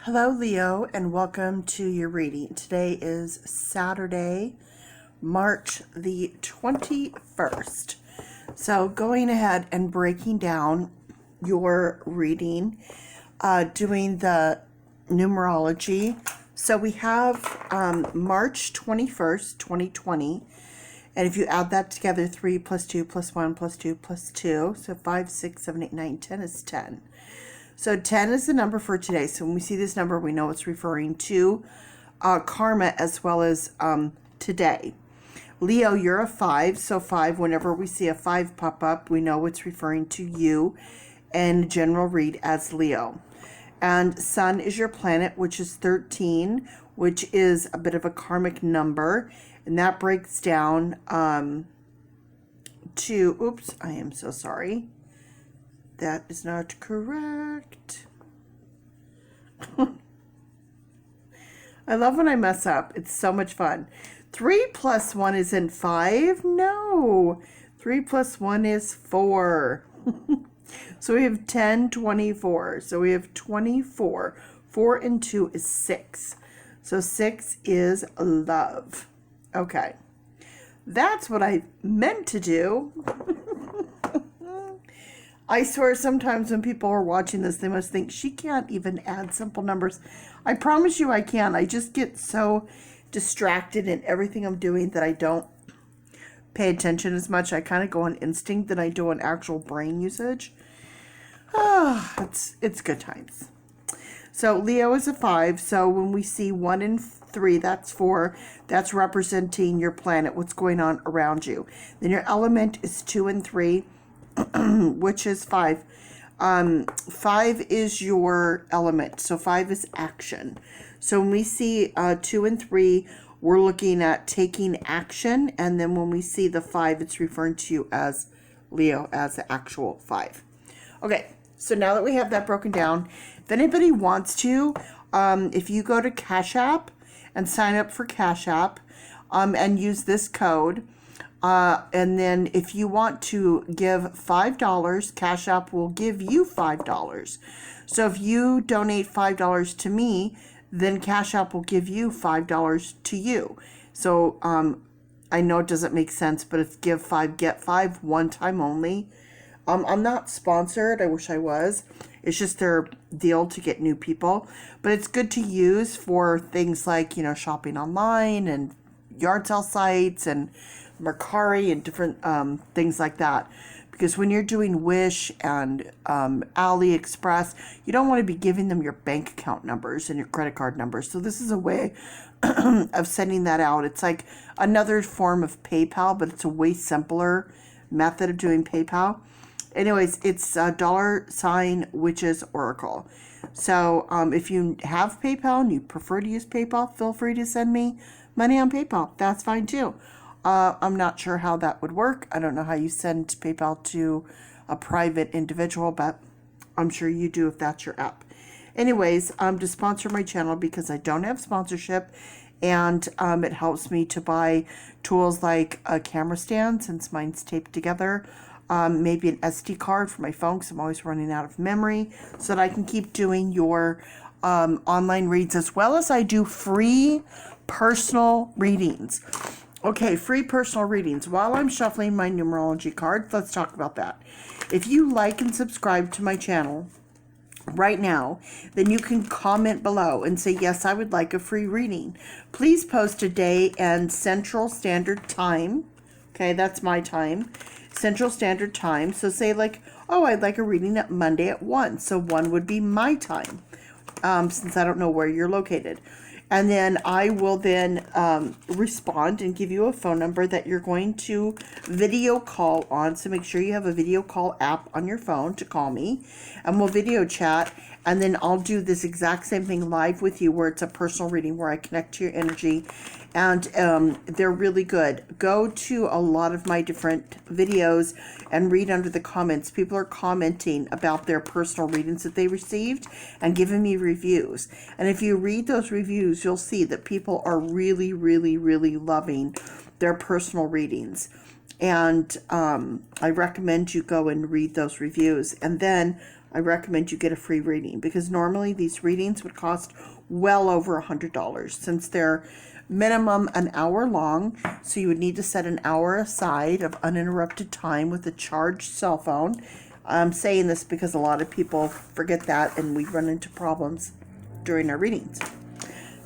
Hello, Leo, and welcome to your reading. Today is Saturday, March the 21st. So, going ahead and breaking down your reading, doing the numerology. So, we have March 21st, 2020. And if you add that together, 3 plus 2 plus 1 plus 2 plus 2. So, 5, 6, 7, 8, 9, 10 is 10. So 10 is the number for today. So when we see this number, we know it's referring to karma as well as today. Leo, you're a 5. So 5, whenever we see a 5 pop up, we know it's referring to you and general read as Leo. And Sun is your planet, which is 13, which is a bit of a karmic number. And that breaks down to, oops, I am so sorry. That is not correct. I love when I mess up. It's so much fun. 3 plus 1 isn't 5. No. 3 plus 1 is 4. So we have 10, 24. So we have 24. 4 and 2 is 6. So 6 is love. Okay. That's what I meant to do. I swear sometimes when people are watching this, they must think she can't even add simple numbers. I promise you I can. I just get so distracted in everything I'm doing that I don't pay attention as much. I kind of go on instinct than I do on actual brain usage. It's good times. So Leo is a 5. So when we see 1 and 3, that's 4. That's representing your planet, what's going on around you. Then your element is 2 and 3. Which is 5. 5 is your element. So 5 is action. So when we see 2 and 3, we're looking at taking action. And then when we see the 5, it's referring to you as Leo, as the actual 5. Okay, so now that we have that broken down, if anybody wants to, if you go to Cash App and sign up for Cash App and use this code, and then if you want to give $5, Cash App will give you $5. So if you donate $5 to me, then Cash App will give you $5 to you. So I know it doesn't make sense, but it's give 5, get 5, one time only. I'm not sponsored. I wish I was. It's just their deal to get new people. But it's good to use for things like, shopping online and yard sale sites and Mercari and different things like that, because when you're doing Wish and AliExpress, you don't want to be giving them your bank account numbers and your credit card numbers. So this is a way of sending that out. It's like another form of PayPal, but it's a way simpler method of doing PayPal. Anyways, it's $ Witches Oracle. So if you have PayPal and you prefer to use PayPal, feel free to send me money on PayPal. That's fine too. I'm not sure how that would work. I don't know how you send PayPal to a private individual, but I'm sure you do if that's your app. Anyways, to sponsor my channel, because I don't have sponsorship, and it helps me to buy tools like a camera stand, since mine's taped together, maybe an SD card for my phone, because I'm always running out of memory, so that I can keep doing your online reads, as well as I do free personal readings. Okay, free personal readings. While I'm shuffling my numerology cards, let's talk about that. If you like and subscribe to my channel right now, then you can comment below and say, yes, I would like a free reading. Please post a day and Central Standard Time. Okay, that's my time. Central Standard Time. So say like, oh, I'd like a reading at Monday at 1. So 1 would be my time, since I don't know where you're located. And then I will then respond and give you a phone number that you're going to video call on. So make sure you have a video call app on your phone to call me. And we'll video chat. And then I'll do this exact same thing live with you, where it's a personal reading where I connect to your energy. And they're really good. Go to a lot of my different videos and read under the comments. People are commenting about their personal readings that they received and giving me reviews. And if you read those reviews, you'll see that people are really, really, really loving their personal readings. And I recommend you go and read those reviews. And then I recommend you get a free reading, because normally these readings would cost well over $100 since they're minimum an hour long. So you would need to set an hour aside of uninterrupted time with a charged cell phone. I'm saying this because a lot of people forget that, and we run into problems during our readings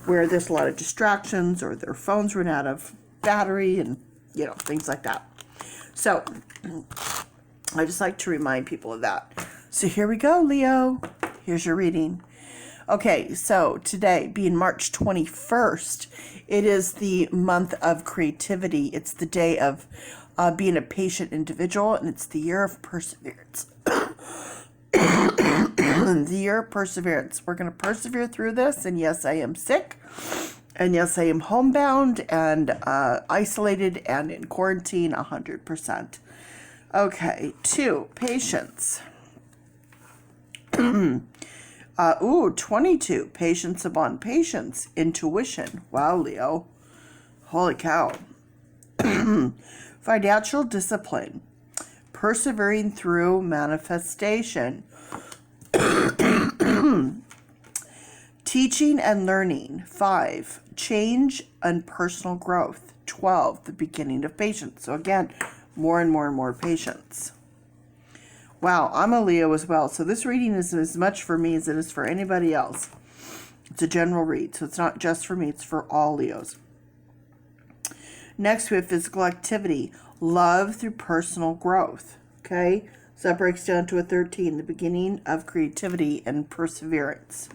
where there's a lot of distractions or their phones run out of battery and, things like that. So I just like to remind people of that. So here we go, Leo. Here's your reading. Okay, so today, being March 21st, it is the month of creativity. It's the day of being a patient individual, and it's the year of perseverance. The year of perseverance. We're going to persevere through this, and yes, I am sick, and yes, I am homebound and isolated and in quarantine 100%. Okay, 2, patience. 22, patience upon patience, intuition. Wow, Leo. Holy cow. Financial discipline, persevering through manifestation. Teaching and learning. 5, change and personal growth. 12, the beginning of patience. So again, more and more and more patience. Wow, I'm a Leo as well, so this reading is as much for me as it is for anybody else. It's a general read, so it's not just for me, it's for all Leos. Next, we have physical activity, love through personal growth. Okay, so that breaks down to a 13, the beginning of creativity and perseverance.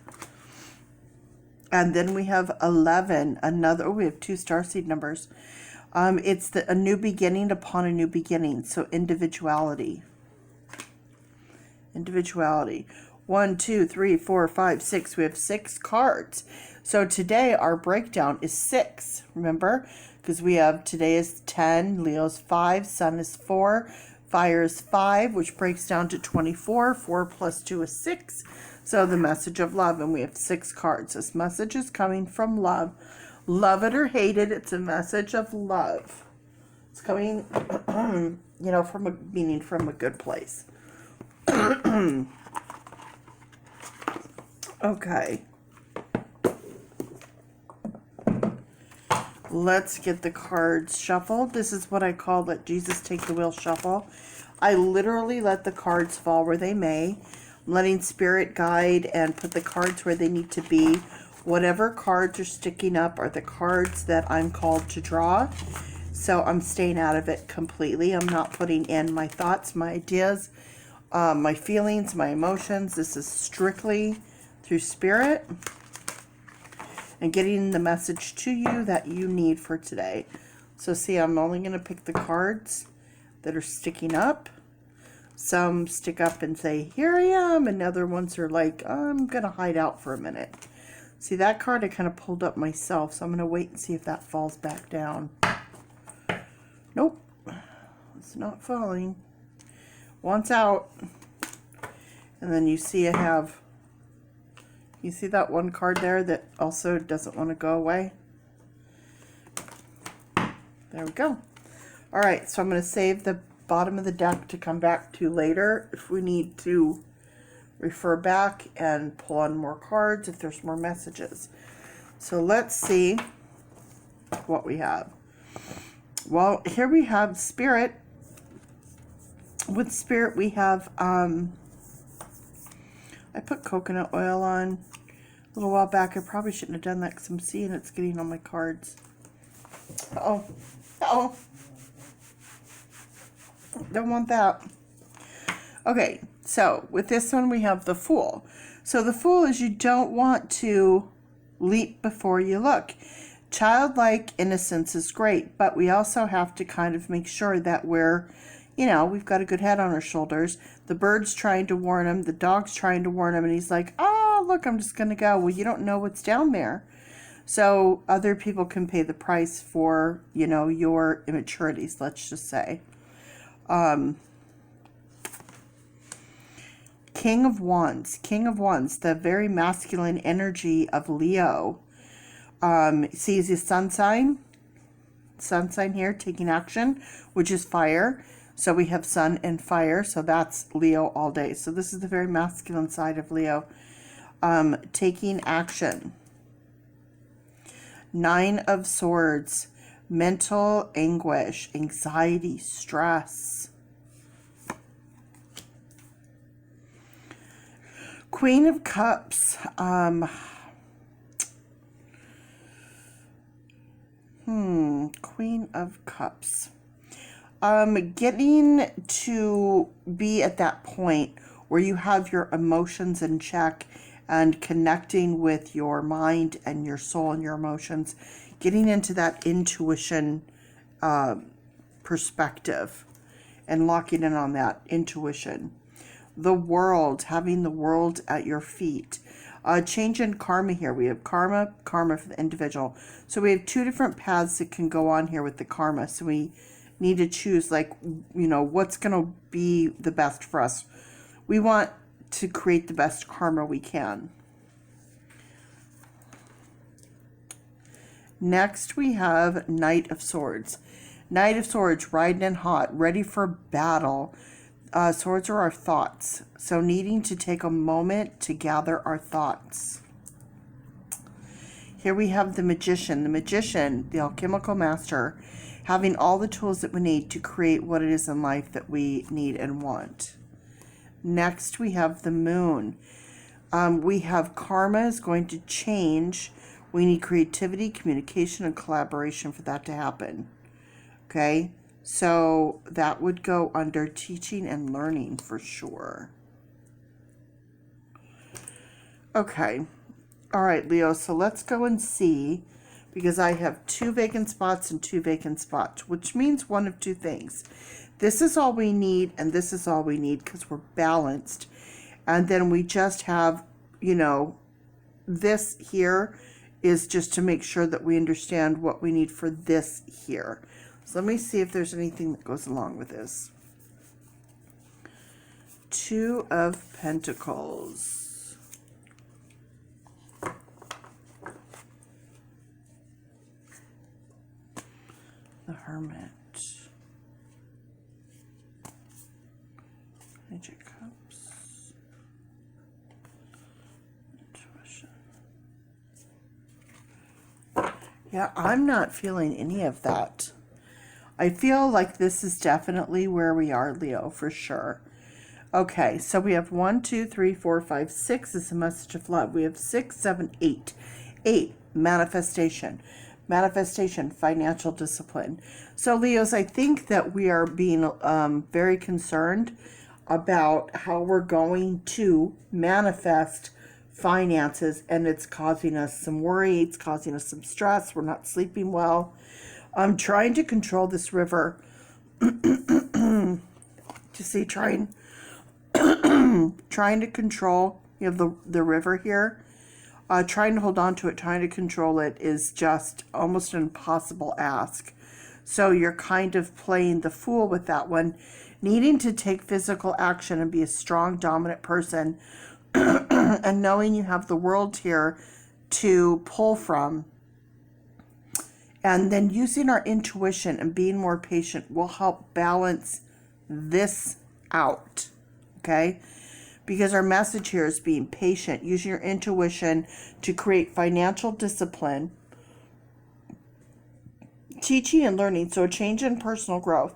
And then we have 11, we have 2 starseed numbers. It's a new beginning upon a new beginning, so individuality. 1, 2, 3, 4, 5, 6. We have 6 cards. So today our breakdown is 6. Remember? Because we have, today is 10, Leo's 5, Sun is 4, Fire is 5, which breaks down to 24. 4 plus 2 is 6. So the message of love, and we have 6 cards. This message is coming from love. Love it or hate it, it's a message of love. It's coming, from a good place. Okay. Let's get the cards shuffled. This is what I call Let Jesus Take the Wheel shuffle. I literally let the cards fall where they may. I'm letting Spirit guide and put the cards where they need to be. Whatever cards are sticking up are the cards that I'm called to draw. So I'm staying out of it completely. I'm not putting in my thoughts, my ideas, my feelings, my emotions. This is strictly through Spirit and getting the message to you that you need for today. So see, I'm only going to pick the cards that are sticking up. Some stick up and say, here I am, and other ones are like, I'm going to hide out for a minute. See, that card I kind of pulled up myself, so I'm going to wait and see if that falls back down. Nope, it's not falling. One's out. And then you see you see that one card there that also doesn't want to go away? There we go. All right, so I'm going to save the bottom of the deck to come back to later if we need to refer back and pull on more cards if there's more messages. So let's see what we have. Well, here we have Spirit. With Spirit, we have, I put coconut oil on a little while back. I probably shouldn't have done that because I'm seeing it's getting on my cards. Uh-oh. Uh-oh. Don't want that. Okay, so with this one, we have the Fool. So the Fool is you don't want to leap before you look. Childlike innocence is great, but we also have to kind of make sure that we've got a good head on our shoulders. The bird's trying to warn him. The dog's trying to warn him. And he's like, oh, look, I'm just going to go. Well, you don't know what's down there. So other people can pay the price for, your immaturities, let's just say. King of Wands, the very masculine energy of Leo. Sees his sun sign here taking action, which is fire. So we have sun and fire, so that's Leo all day. So this is the very masculine side of Leo. Taking action. 9 of Swords, mental anguish, anxiety, stress. Queen of Cups. Queen of Cups. Getting to be at that point where you have your emotions in check and connecting with your mind and your soul and your emotions, getting into that intuition perspective and locking in on that intuition. The World, having the world at your feet. Change in karma here. We have karma for the individual. So we have 2 different paths that can go on here with the karma. So we need to choose, like, you know, what's going to be the best for us. We want to create the best karma we can. Next we have Knight of Swords. Knight of Swords, riding in hot, ready for battle. Swords are our thoughts. So needing to take a moment to gather our thoughts. Here we have the Magician. The Magician, the alchemical master, having all the tools that we need to create what it is in life that we need and want. Next, we have the Moon. We have karma is going to change. We need creativity, communication, and collaboration for that to happen. Okay, so that would go under teaching and learning for sure. Okay, all right, Leo, so let's go and see, because I have 2 vacant spots and 2 vacant spots, which means one of 2 things. This is all we need, and this is all we need because we're balanced. And then we just have, you know, this here is just to make sure that we understand what we need for this here. So let me see if there's anything that goes along with this. 2 of Pentacles. The Hermit. Page of Cups. Intuition. Yeah, I'm not feeling any of that. I feel like this is definitely where we are, Leo, for sure. Okay, so we have 1, 2, 3, 4, 5, 6 is a message of love. We have 6, 7, 8. 8, manifestation. Manifestation, financial discipline. So, Leos, I think that we are being very concerned about how we're going to manifest finances, and it's causing us some worry. It's causing us some stress. We're not sleeping well. I'm trying to control this river. To see, trying to control, you have the river here. Trying to hold on to it, trying to control it is just almost an impossible ask. So you're kind of playing the fool with that one, needing to take physical action and be a strong, dominant person, and knowing you have the world here to pull from. And then using our intuition and being more patient will help balance this out, okay? Because our message here is being patient, using your intuition to create financial discipline, teaching and learning, so a change in personal growth.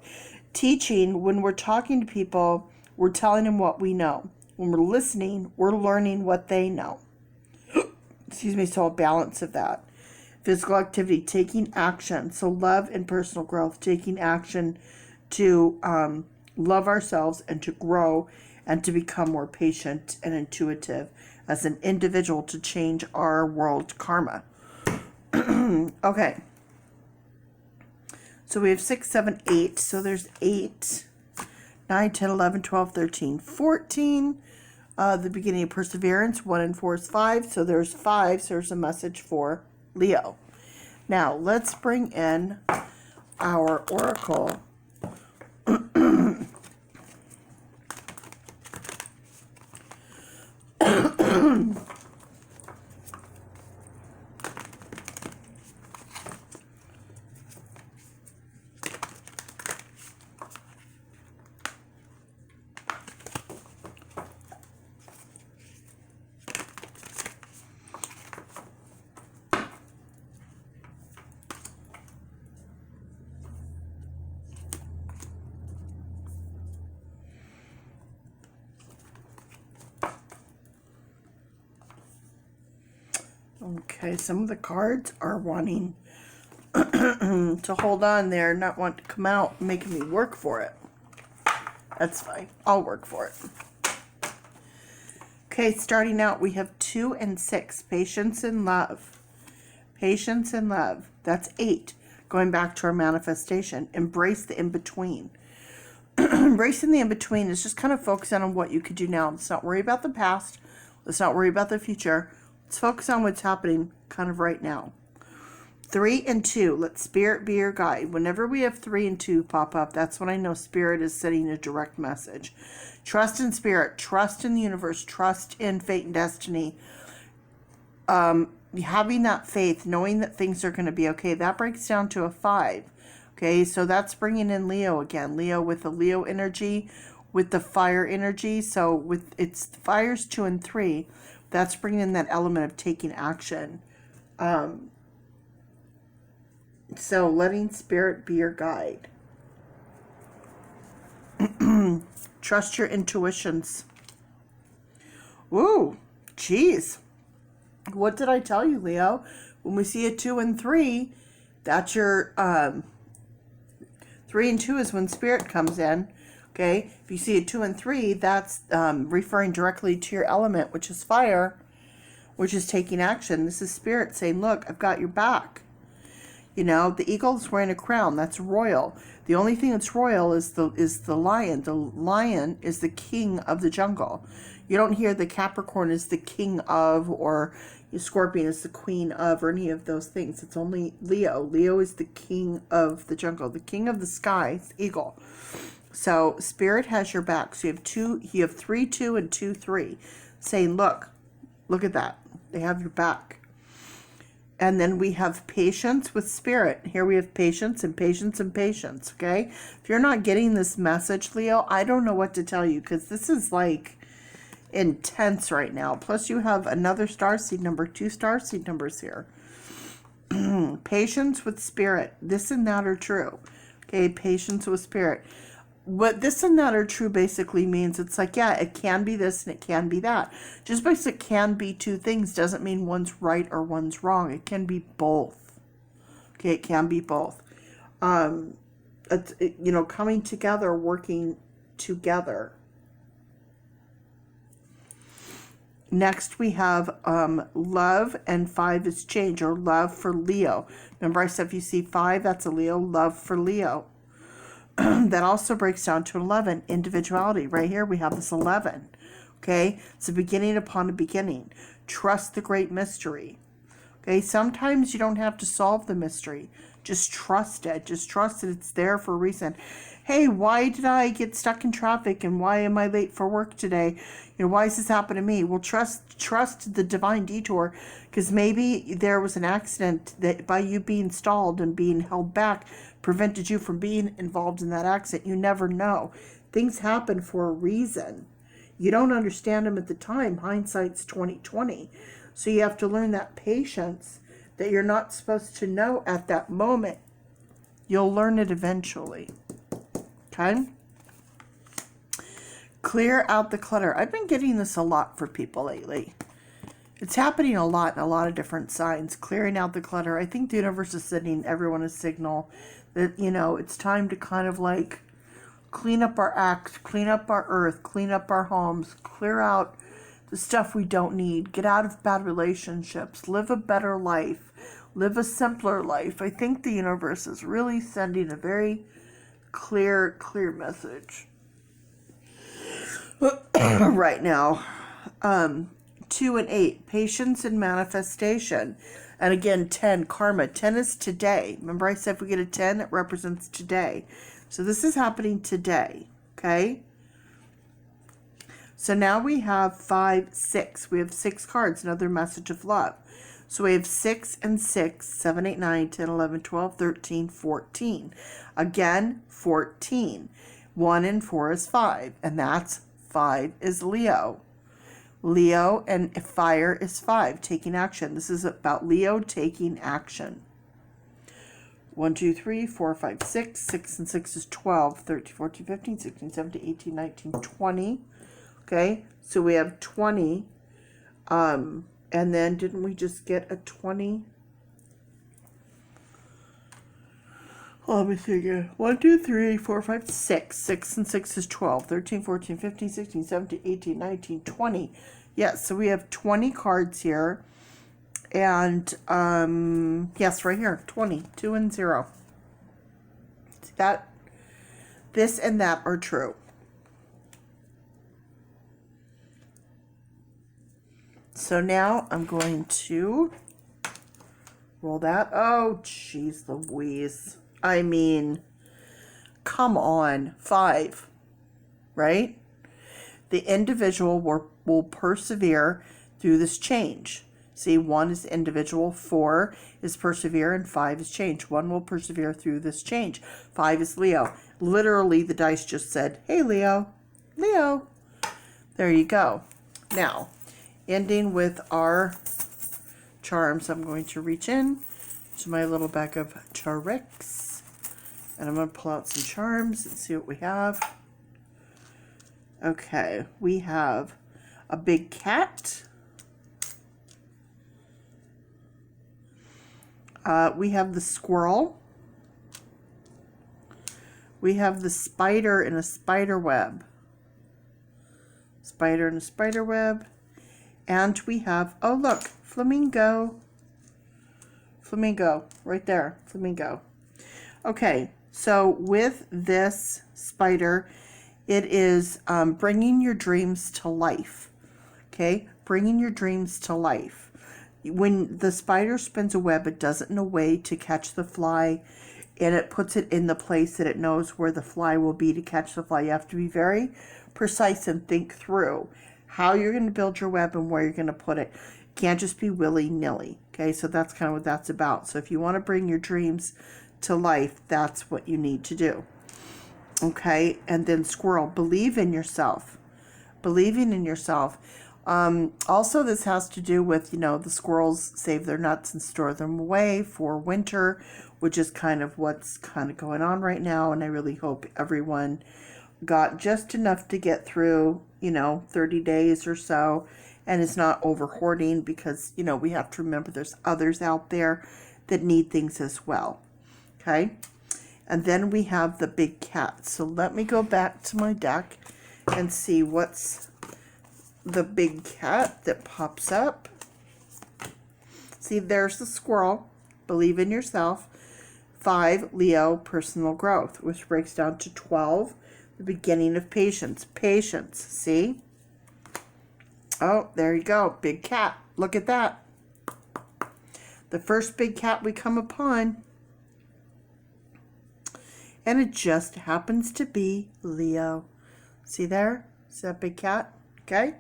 Teaching, when we're talking to people, we're telling them what we know. When we're listening, we're learning what they know. Excuse me, so a balance of that. Physical activity, taking action, so love and personal growth, taking action to love ourselves and to grow and to become more patient and intuitive as an individual to change our world karma. Okay. So we have 6, 7, 8. So there's 8, 9, 10, 11, 12, 13, 14. The beginning of perseverance. 1 and 4 is 5. So there's 5. So there's a message for Leo. Now let's bring in our oracle. Okay, some of the cards are wanting to hold on there, not want to come out, making me work for it. That's fine. I'll work for it. Okay, starting out, we have 2 and 6. Patience and love. Patience and love. That's 8. Going back to our manifestation. Embrace the in-between. Embracing the in-between is just kind of focusing on what you could do now. Let's not worry about the past. Let's not worry about the future. Let's focus on what's happening kind of right now. 3 and 2. Let Spirit be your guide. Whenever we have 3 and 2 pop up, that's when I know Spirit is sending a direct message. Trust in Spirit. Trust in the universe. Trust in fate and destiny. Having that faith, knowing that things are going to be okay. That breaks down to a 5. Okay, so that's bringing in Leo again. Leo with the Leo energy, with the fire energy. So with it's fires 2 and 3, that's bringing in that element of taking action. So letting Spirit be your guide. Trust your intuitions. Woo, geez. What did I tell you, Leo? When we see a 2 and 3, that's your 3 and 2 is when Spirit comes in. Okay, if you see a 2 and 3, that's referring directly to your element, which is fire, which is taking action. This is Spirit saying, look, I've got your back. You know, the eagle's wearing a crown. That's royal. The only thing that's royal is the lion. The lion is the king of the jungle. You don't hear the Capricorn is the king of, or Scorpion is the queen of, or any of those things. It's only Leo. Leo is the king of the jungle, the king of the sky, the eagle. So Spirit has your back. So you have 3, 2, and 2, 3, saying, look at that. They have your back. And then we have patience with Spirit. Here we have patience and patience and patience, okay? If you're not getting this message, Leo, I don't know what to tell you, because this is like intense right now. Plus you have another starseed number, 2 starseed numbers here. Patience with Spirit. This and that are true. Okay, patience with Spirit. What this and that are true basically means, it's like, yeah, it can be this and it can be that. Just because it can be 2 things doesn't mean one's right or one's wrong. It can be both. Okay, it can be both. Coming together, working together. Next we have love, and 5 is change, or love for Leo. Remember I said if you see 5, that's a Leo, love for Leo. That also breaks down to 11, individuality. Right here we have this 11. Okay, it's a beginning upon a beginning. Trust the great mystery. Okay, sometimes you don't have to solve the mystery. Just trust it. Just trust that it's there for a reason. Hey, why did I get stuck in traffic, and why am I late for work today? Why does this happen to me? Well, trust the divine detour, because maybe there was an accident that by you being stalled and being held back prevented you from being involved in that accident. You never know. Things happen for a reason. You don't understand them at the time. Hindsight's 20/20. So you have to learn that patience that you're not supposed to know at that moment. You'll learn it eventually. Okay? Clear out the clutter. I've been getting this a lot for people lately. It's happening a lot in a lot of different signs. Clearing out the clutter. I think the universe is sending everyone a signal that, it's time to kind of like clean up our act, clean up our earth, clean up our homes, clear out the stuff we don't need, get out of bad relationships, live a better life, live a simpler life. I think the universe is really sending a very clear message right now. 2 and 8, patience and manifestation. And again, 10, karma. 10 is today. Remember I said if we get a 10, it represents today. So this is happening today, okay? So now we have 5, 6. We have 6 cards, another message of love. So we have 6 and 6, 7, 8, 9, 10, 11, 12, 13, 14. Again, 14. 1 and 4 is 5, and that's 5 is Leo. Leo and fire is 5, taking action. This is about Leo taking action. 1, 2, 3, 4, 5, 6. 6 and 6 is 12, 13, 14, 15, 16, 17, 18, 19, 20. Okay, so we have 20 And then didn't we just get a 20? Oh, let me see again. 1, 2, 3, 4, 5, 6. 6 and 6 is 12. 13, 14, 15, 16, 17, 18, 19, 20. Yes, so we have 20 cards here. And, yes, right here. 20. 2 and 0. See that? This and that are true. So now I'm going to roll that. Oh, jeez Louise. I mean, come on. 5, right? The individual will persevere through this change. See, 1 is individual, 4 is persevere, and 5 is change. 1 will persevere through this change. 5 is Leo. Literally, the dice just said, hey, Leo. Leo. There you go. Now, ending with our charms, I'm going to reach in to my little bag of Charix, and I'm going to pull out some charms and see what we have. Okay, we have a big cat. We have the squirrel. We have the spider in a spider web. Spider in a spider web. And we have, oh look, flamingo. Flamingo, right there, flamingo. Okay, so with this spider, it is bringing your dreams to life. Okay, bringing your dreams to life. When the spider spins a web, it does it in a way to catch the fly, and it puts it in the place that it knows where the fly will be to catch the fly. You have to be very precise and think through how you're going to build your web and where you're going to put it. It can't just be willy-nilly. Okay, so that's kind of what that's about. So if you want to bring your dreams to life, that's what you need to do. Okay, and then squirrel, believe in yourself. Believing in yourself. Also, this has to do with, the squirrels save their nuts and store them away for winter, which is kind of what's kind of going on right now. And I really hope everyone got just enough to get through, 30 days or so, and is not over hoarding, because, we have to remember there's others out there that need things as well. Okay. And then we have the big cat. So let me go back to my deck and see what's the big cat that pops up. See, there's the squirrel. Believe in yourself. 5, Leo, personal growth, which breaks down to 12, the beginning of patience. Patience, see? Oh, there you go. Big cat. Look at that. The first big cat we come upon. And it just happens to be Leo. See there? See that big cat? Okay.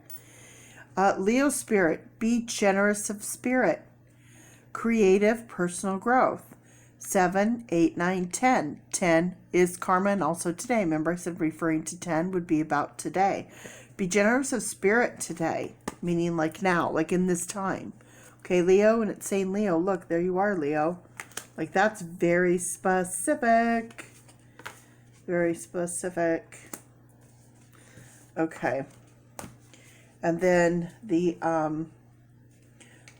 Leo spirit. Be generous of spirit. Creative personal growth. 7, 8, 9, 10. 10 is karma and also today. Remember I said referring to 10 would be about today. Be generous of spirit today. Meaning like now, like in this time. Okay, Leo, and it's saying Leo. Look, there you are, Leo. Like that's very specific. Very specific. Okay. And then the, so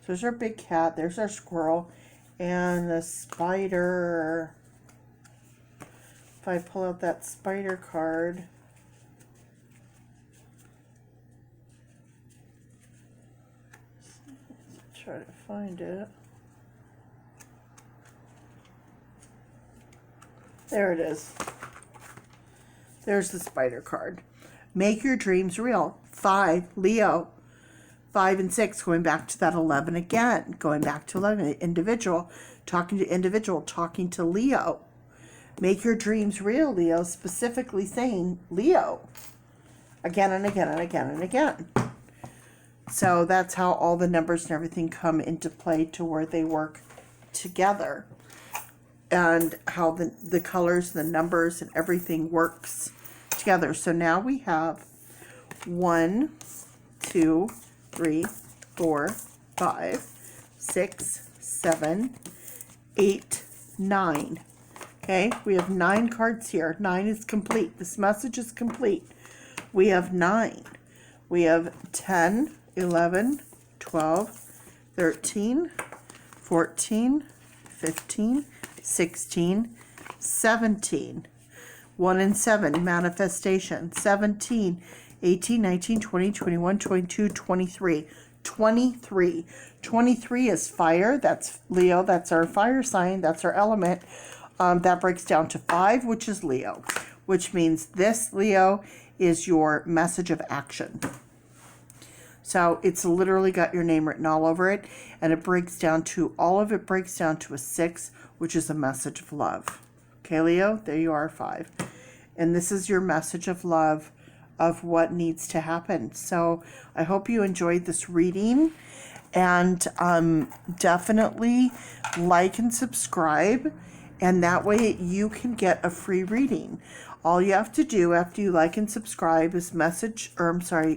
there's our big cat, there's our squirrel, and the spider. If I pull out that spider card, let's try to find it. There it is. There's the spider card. Make your dreams real. 5, Leo. 5 and 6, going back to that 11 again. Going back to 11, individual. Talking to Leo. Make your dreams real, Leo. Specifically saying Leo. Again and again and again and again. So that's how all the numbers and everything come into play to where they work together. And how the colors, the numbers, and everything works together. So now we have 1, 2, 3, 4, 5, 6, 7, 8, 9. Okay, we have 9 cards here. 9 is complete. This message is complete. We have 9. We have 10, 11, 12, 13, 14, 15, 16, 17. 1 and 7, manifestation. 17, 18, 19, 20, 21, 22, 23. 23. 23 is fire. That's Leo. That's our fire sign. That's our element. That breaks down to 5, which is Leo, which means this, Leo, is your message of action. So it's literally got your name written all over it, and it breaks down to, all of it breaks down to a 6, which is a message of love. Okay, Leo, there you are, 5. And this is your message of love of what needs to happen. So I hope you enjoyed this reading, and definitely like and subscribe, and that way you can get a free reading. All you have to do after you like and subscribe is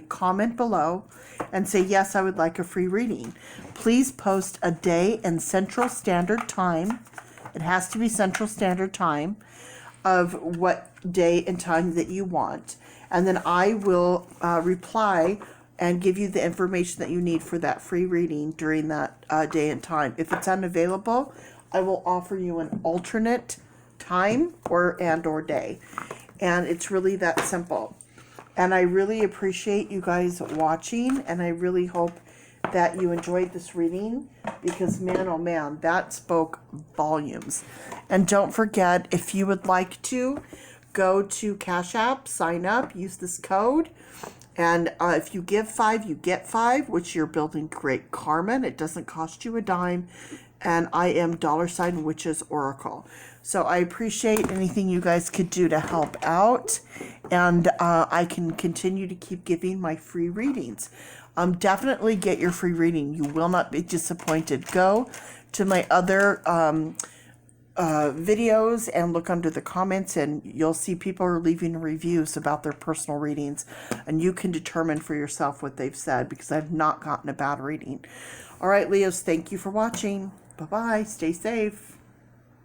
comment below and say, yes, I would like a free reading. Please post a day in Central Standard Time. It has to be Central Standard Time of what day and time that you want. And then I will reply and give you the information that you need for that free reading during that day and time. If it's unavailable, I will offer you an alternate time or day. And it's really that simple. And I really appreciate you guys watching, and I really hope that you enjoyed this reading, because man, oh man, that spoke volumes. And don't forget, if you would like to, go to Cash App, sign up, use this code, and if you give 5, you get 5, which you're building great karma, and it doesn't cost you a dime. And I am $Witches Oracle. So I appreciate anything you guys could do to help out, and I can continue to keep giving my free readings. Definitely get your free reading. You will not be disappointed. Go to my other videos and look under the comments, and you'll see people are leaving reviews about their personal readings, and you can determine for yourself what they've said, because I've not gotten a bad reading. All right, Leos, thank you for watching. Bye-bye. Stay safe.